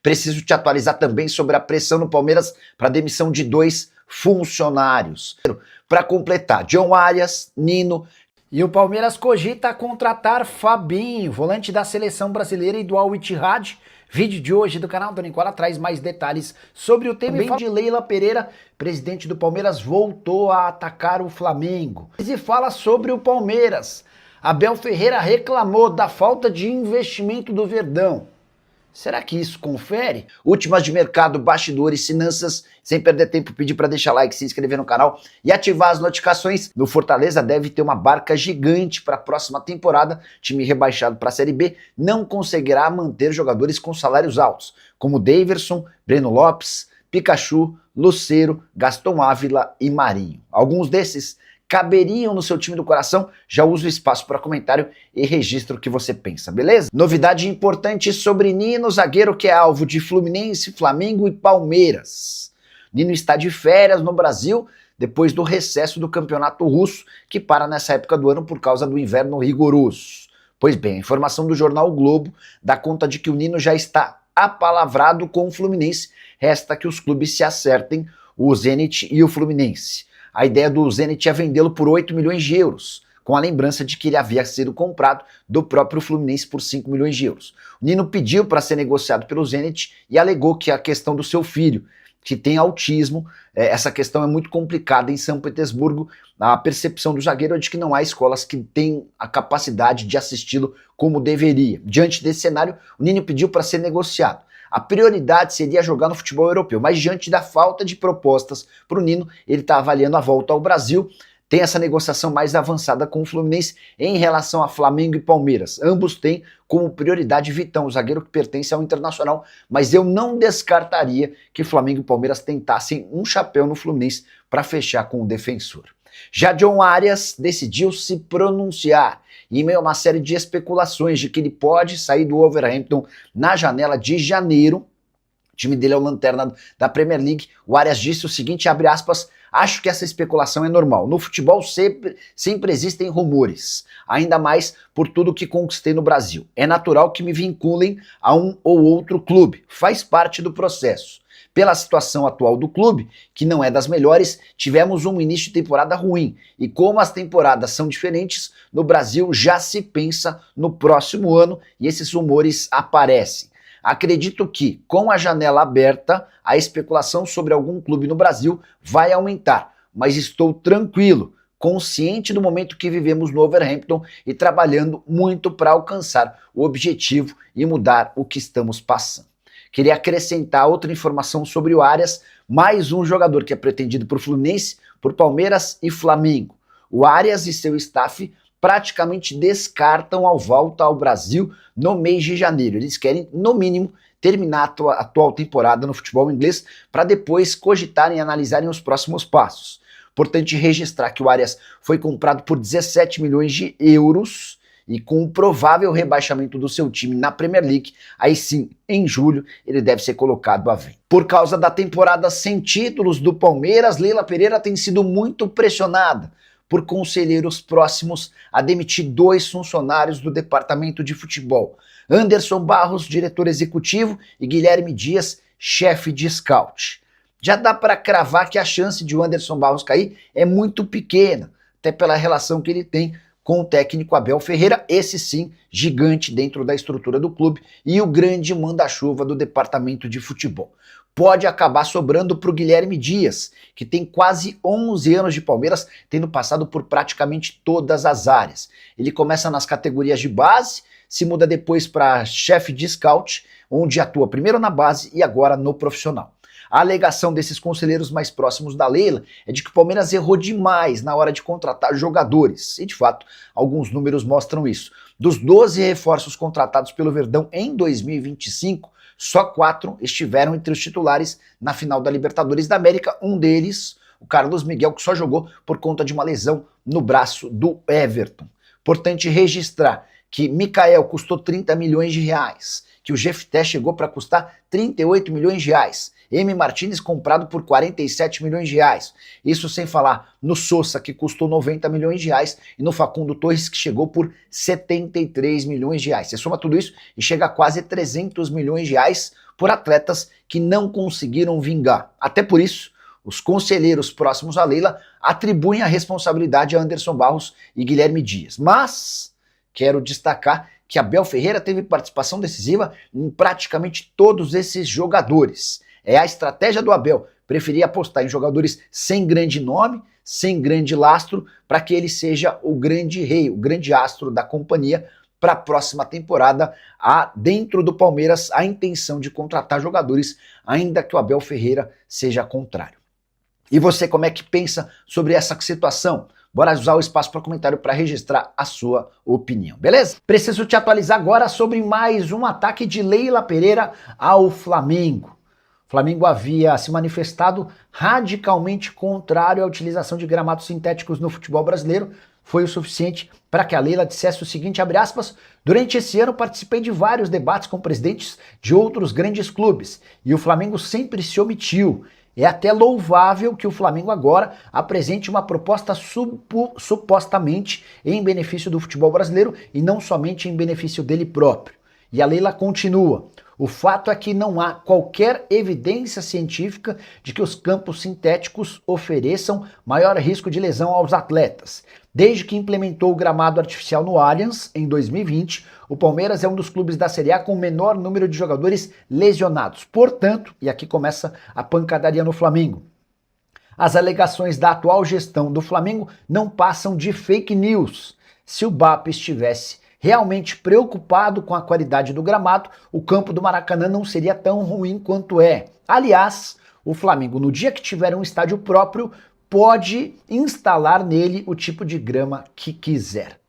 Preciso te atualizar também sobre a pressão no Palmeiras para a demissão de 2 funcionários. Para completar, John Arias, Nino. E o Palmeiras cogita contratar Fabinho, volante da seleção brasileira e do Al Ittihad. Vídeo de hoje do canal do Nicola traz mais detalhes sobre o tema. Também de Leila Pereira, presidente do Palmeiras, voltou a atacar o Flamengo. E fala sobre o Palmeiras. Abel Ferreira reclamou da falta de investimento do Verdão. Será que isso confere? Últimas de mercado, bastidores, finanças. Sem perder tempo, pedir para deixar like, se inscrever no canal e ativar as notificações. No Fortaleza deve ter uma barca gigante para a próxima temporada. Time rebaixado para a Série B não conseguirá manter jogadores com salários altos, como Daverson, Breno Lopes, Pikachu, Lucero, Gaston Ávila e Marinho. Alguns desses caberiam no seu time do coração. Já uso o espaço para comentário e registro o que você pensa, beleza? Novidade importante sobre Nino, zagueiro que é alvo de Fluminense, Flamengo e Palmeiras. Nino está de férias no Brasil depois do recesso do campeonato russo, que para nessa época do ano por causa do inverno rigoroso. Pois bem, a informação do jornal o Globo dá conta de que o Nino já está apalavrado com o Fluminense. Resta que os clubes se acertem, o Zenit e o Fluminense. A ideia do Zenit é vendê-lo por 8 milhões de euros, com a lembrança de que ele havia sido comprado do próprio Fluminense por 5 milhões de euros. O Nino pediu para ser negociado pelo Zenit e alegou que a questão do seu filho, que tem autismo, essa questão é muito complicada em São Petersburgo. A percepção do zagueiro é de que não há escolas que têm a capacidade de assisti-lo como deveria. Diante desse cenário, o Nino pediu para ser negociado. A prioridade seria jogar no futebol europeu, mas diante da falta de propostas para o Nino, ele está avaliando a volta ao Brasil. Tem essa negociação mais avançada com o Fluminense em relação a Flamengo e Palmeiras. Ambos têm como prioridade Vitão, o zagueiro que pertence ao Internacional, mas eu não descartaria que Flamengo e Palmeiras tentassem um chapéu no Fluminense para fechar com o defensor. Já John Arias decidiu se pronunciar em meio a uma série de especulações de que ele pode sair do Wolverhampton na janela de janeiro. O time dele é o lanterna da Premier League. O Arias disse o seguinte, abre aspas, acho que essa especulação é normal. No futebol sempre existem rumores, ainda mais por tudo que conquistei no Brasil. É natural que me vinculem a um ou outro clube, faz parte do processo. Pela situação atual do clube, que não é das melhores, tivemos um início de temporada ruim. E como as temporadas são diferentes, no Brasil já se pensa no próximo ano e esses rumores aparecem. Acredito que, com a janela aberta, a especulação sobre algum clube no Brasil vai aumentar. Mas estou tranquilo, consciente do momento que vivemos no Wolverhampton e trabalhando muito para alcançar o objetivo e mudar o que estamos passando. Queria acrescentar outra informação sobre o Arias, mais um jogador que é pretendido por Fluminense, por Palmeiras e Flamengo. O Arias e seu staff praticamente descartam a volta ao Brasil no mês de janeiro. Eles querem, no mínimo, terminar a atual temporada no futebol inglês para depois cogitarem e analisarem os próximos passos. Importante registrar que o Arias foi comprado por 17 milhões de euros, e com o provável rebaixamento do seu time na Premier League, aí sim, em julho, ele deve ser colocado à venda. Por causa da temporada sem títulos do Palmeiras, Leila Pereira tem sido muito pressionada por conselheiros próximos a demitir 2 funcionários do departamento de futebol. Anderson Barros, diretor executivo, e Guilherme Dias, chefe de scout. Já dá para cravar que a chance de o Anderson Barros cair é muito pequena, até pela relação que ele tem com o técnico Abel Ferreira, esse sim, gigante dentro da estrutura do clube e o grande manda-chuva do departamento de futebol. Pode acabar sobrando para o Guilherme Dias, que tem quase 11 anos de Palmeiras, tendo passado por praticamente todas as áreas. Ele começa nas categorias de base, se muda depois para chefe de scout, onde atua primeiro na base e agora no profissional. A alegação desses conselheiros mais próximos da Leila é de que o Palmeiras errou demais na hora de contratar jogadores. E, de fato, alguns números mostram isso. Dos 12 reforços contratados pelo Verdão em 2025, só 4 estiveram entre os titulares na final da Libertadores da América. Um deles, o Carlos Miguel, que só jogou por conta de uma lesão no braço do Everton. Importante registrar que Mikael custou 30 milhões de reais, que o Jefté chegou para custar 38 milhões de reais, M. Martínez comprado por 47 milhões de reais, isso sem falar no Sousa, que custou 90 milhões de reais, e no Facundo Torres, que chegou por 73 milhões de reais. Você soma tudo isso e chega a quase 300 milhões de reais por atletas que não conseguiram vingar. Até por isso, os conselheiros próximos a Leila atribuem a responsabilidade a Anderson Barros e Guilherme Dias. Mas quero destacar que Abel Ferreira teve participação decisiva em praticamente todos esses jogadores. É a estratégia do Abel, preferir apostar em jogadores sem grande nome, sem grande lastro, para que ele seja o grande rei, o grande astro da companhia para a próxima temporada. Há dentro do Palmeiras a intenção de contratar jogadores, ainda que o Abel Ferreira seja contrário. E você, como é que pensa sobre essa situação? Bora usar o espaço para comentário para registrar a sua opinião, beleza? Preciso te atualizar agora sobre mais um ataque de Leila Pereira ao Flamengo. O Flamengo havia se manifestado radicalmente contrário à utilização de gramados sintéticos no futebol brasileiro. Foi o suficiente para que a Leila dissesse o seguinte, abre aspas, durante esse ano participei de vários debates com presidentes de outros grandes clubes e o Flamengo sempre se omitiu. É até louvável que o Flamengo agora apresente uma proposta supostamente em benefício do futebol brasileiro e não somente em benefício dele próprio. E a Leila continua. O fato é que não há qualquer evidência científica de que os campos sintéticos ofereçam maior risco de lesão aos atletas. Desde que implementou o gramado artificial no Allianz, em 2020, o Palmeiras é um dos clubes da Série A com o menor número de jogadores lesionados. Portanto, e aqui começa a pancadaria no Flamengo, as alegações da atual gestão do Flamengo não passam de fake news. Se o BAP estivesse realmente preocupado com a qualidade do gramado, o campo do Maracanã não seria tão ruim quanto é. Aliás, o Flamengo, no dia que tiver um estádio próprio, pode instalar nele o tipo de grama que quiser.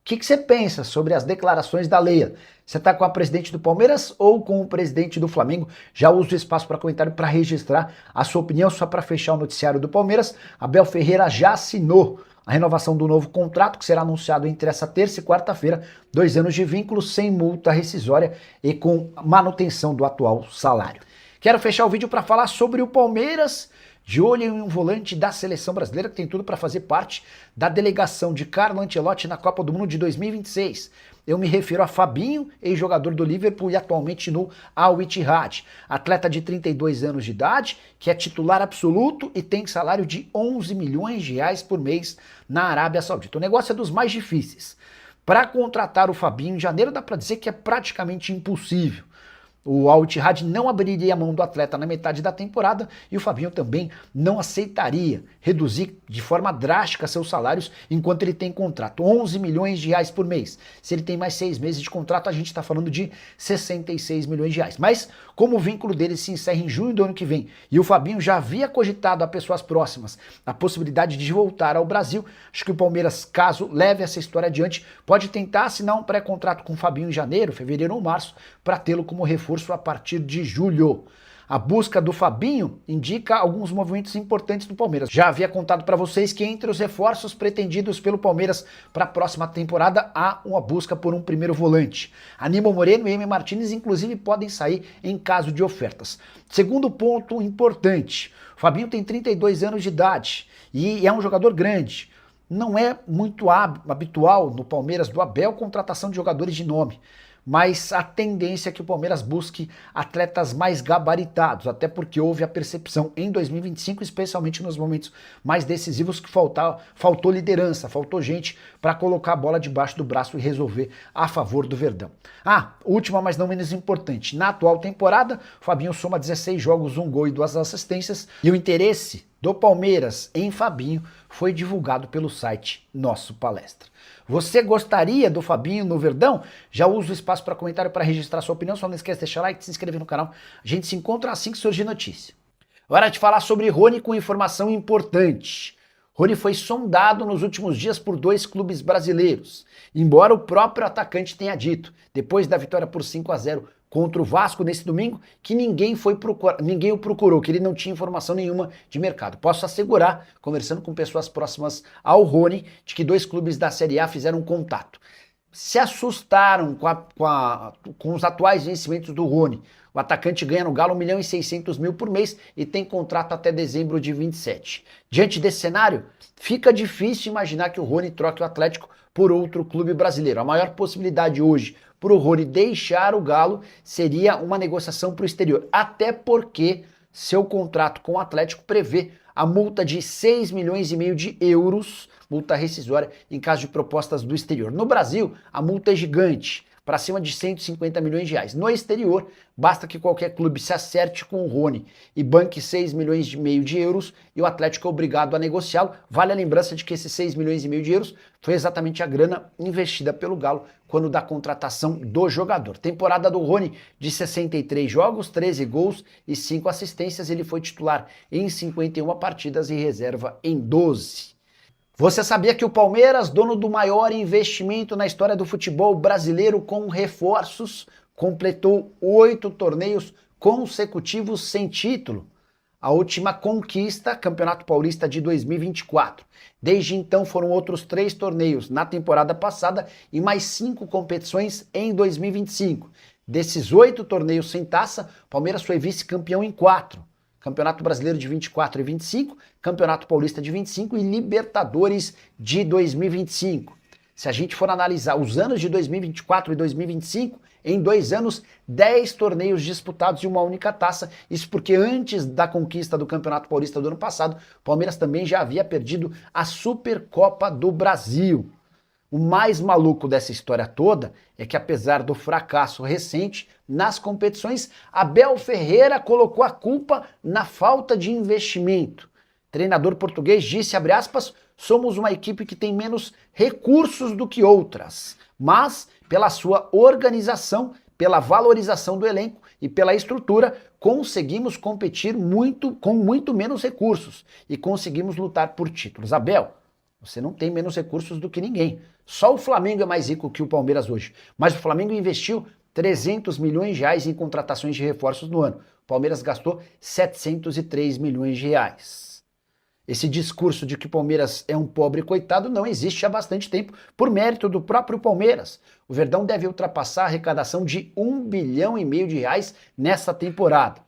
O que você pensa sobre as declarações da Leila? Você está com a presidente do Palmeiras ou com o presidente do Flamengo? Já uso o espaço para comentário para registrar a sua opinião. Só para fechar o noticiário do Palmeiras, Abel Ferreira já assinou a renovação do novo contrato, que será anunciado entre essa terça e quarta-feira, 2 anos de vínculo, sem multa rescisória e com manutenção do atual salário. Quero fechar o vídeo para falar sobre o Palmeiras, de olho em um volante da seleção brasileira que tem tudo para fazer parte da delegação de Carlo Ancelotti na Copa do Mundo de 2026. Eu me refiro a Fabinho, ex-jogador do Liverpool e atualmente no Al Ittihad. Atleta de 32 anos de idade, que é titular absoluto e tem salário de 11 milhões de reais por mês na Arábia Saudita. O negócio é dos mais difíceis. Para contratar o Fabinho em janeiro dá para dizer que é praticamente impossível. O Al Ittihad não abriria a mão do atleta na metade da temporada e o Fabinho também não aceitaria reduzir de forma drástica seus salários enquanto ele tem contrato. 11 milhões de reais por mês. Se ele tem mais 6 meses de contrato, a gente está falando de 66 milhões de reais. Mas como o vínculo dele se encerra em junho do ano que vem e o Fabinho já havia cogitado a pessoas próximas a possibilidade de voltar ao Brasil, acho que o Palmeiras, caso leve essa história adiante, pode tentar assinar um pré-contrato com o Fabinho em janeiro, fevereiro ou março para tê-lo como reforço a partir de julho. A busca do Fabinho indica alguns movimentos importantes do Palmeiras. Já havia contado para vocês que entre os reforços pretendidos pelo Palmeiras para a próxima temporada há uma busca por um primeiro volante. Aníbal Moreno e Emi Martínez inclusive podem sair em caso de ofertas. Segundo ponto importante, o Fabinho tem 32 anos de idade e é um jogador grande. Não é muito habitual no Palmeiras do Abel contratação de jogadores de nome, mas a tendência é que o Palmeiras busque atletas mais gabaritados, até porque houve a percepção em 2025, especialmente nos momentos mais decisivos, que faltou liderança, faltou gente para colocar a bola debaixo do braço e resolver a favor do Verdão. Última, mas não menos importante, na atual temporada, o Fabinho soma 16 jogos, 1 gol e 2 assistências, e o interesse do Palmeiras em Fabinho foi divulgado pelo site Nosso Palestra. Você gostaria do Fabinho no Verdão? Já uso o espaço para comentário para registrar sua opinião, só não esquece de deixar like, se inscrever no canal. A gente se encontra assim que surgir notícia. Hora de falar sobre Rony com informação importante. Rony foi sondado nos últimos dias por 2 clubes brasileiros, embora o próprio atacante tenha dito, depois da vitória por 5-0 contra o Vasco nesse domingo, que ninguém o procurou, que ele não tinha informação nenhuma de mercado. Posso assegurar, conversando com pessoas próximas ao Rony, de que 2 clubes da Série A fizeram contato. Se assustaram com os atuais vencimentos do Rony. O atacante ganha no Galo 1.600.000 por mês e tem contrato até dezembro de 27. Diante desse cenário, fica difícil imaginar que o Rony troque o Atlético por outro clube brasileiro. A maior possibilidade hoje para o Rony deixar o Galo seria uma negociação para o exterior, até porque seu contrato com o Atlético prevê a multa de 6,5 milhões de euros, multa rescisória em caso de propostas do exterior. No Brasil, a multa é gigante, para cima de 150 milhões de reais. No exterior, basta que qualquer clube se acerte com o Rony e banque 6,5 milhões de euros e o Atlético é obrigado a negociá-lo. Vale a lembrança de que esses 6,5 milhões de euros foi exatamente a grana investida pelo Galo quando da contratação do jogador. Temporada do Rony de 63 jogos, 13 gols e 5 assistências. Ele foi titular em 51 partidas e reserva em 12. Você sabia que o Palmeiras, dono do maior investimento na história do futebol brasileiro com reforços, completou 8 torneios consecutivos sem título? A última conquista, Campeonato Paulista de 2024. Desde então foram outros 3 torneios na temporada passada e mais 5 competições em 2025. Desses 8 torneios sem taça, Palmeiras foi vice-campeão em 4. Campeonato Brasileiro de 24 e 25, Campeonato Paulista de 25 e Libertadores de 2025. Se a gente for analisar os anos de 2024 e 2025, em 2 anos, 10 torneios disputados e uma única taça. Isso porque antes da conquista do Campeonato Paulista do ano passado, o Palmeiras também já havia perdido a Supercopa do Brasil. O mais maluco dessa história toda é que, apesar do fracasso recente nas competições, Abel Ferreira colocou a culpa na falta de investimento. Treinador português disse, abre aspas, somos uma equipe que tem menos recursos do que outras, mas pela sua organização, pela valorização do elenco e pela estrutura, conseguimos competir com muito menos recursos e conseguimos lutar por títulos. Abel, você não tem menos recursos do que ninguém. Só o Flamengo é mais rico que o Palmeiras hoje. Mas o Flamengo investiu 300 milhões de reais em contratações de reforços no ano. O Palmeiras gastou 703 milhões de reais. Esse discurso de que o Palmeiras é um pobre coitado não existe há bastante tempo, por mérito do próprio Palmeiras. O Verdão deve ultrapassar a arrecadação de 1,5 bilhão de reais nessa temporada.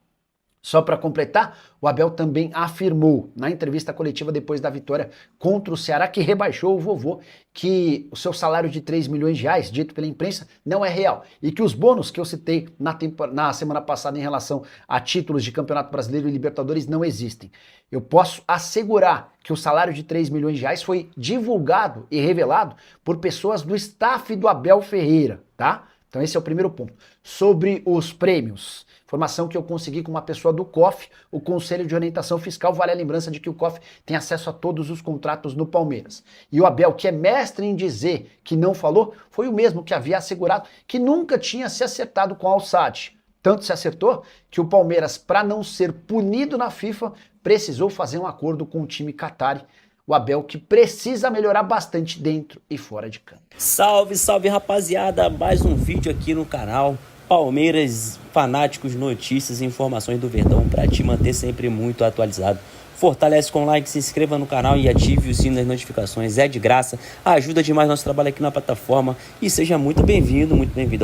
Só para completar, o Abel também afirmou na entrevista coletiva depois da vitória contra o Ceará, que rebaixou o vovô, que o seu salário de 3 milhões de reais, dito pela imprensa, não é real. E que os bônus que eu citei na semana passada em relação a títulos de Campeonato Brasileiro e Libertadores não existem. Eu posso assegurar que o salário de 3 milhões de reais foi divulgado e revelado por pessoas do staff do Abel Ferreira, tá? Então esse é o primeiro ponto. Sobre os prêmios, informação que eu consegui com uma pessoa do COF, o Conselho de Orientação Fiscal, vale a lembrança de que o COF tem acesso a todos os contratos no Palmeiras. E o Abel, que é mestre em dizer que não falou, foi o mesmo que havia assegurado que nunca tinha se acertado com a Al-Sadd. Tanto se acertou que o Palmeiras, para não ser punido na FIFA, precisou fazer um acordo com o time Qatari. O Abel que precisa melhorar bastante dentro e fora de campo. Salve, salve rapaziada, mais um vídeo aqui no canal Palmeiras Fanáticos, notícias e informações do Verdão para te manter sempre muito atualizado. Fortalece com like, se inscreva no canal e ative o sino das notificações, é de graça, ajuda demais nosso trabalho aqui na plataforma e seja muito bem-vindo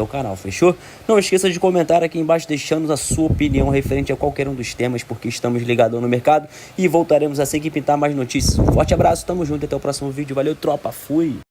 ao canal, fechou? Não esqueça de comentar aqui embaixo deixando a sua opinião referente a qualquer um dos temas, porque estamos ligados no mercado e voltaremos a seguir pintar mais notícias. Um forte abraço, tamo junto, até o próximo vídeo, valeu tropa, fui!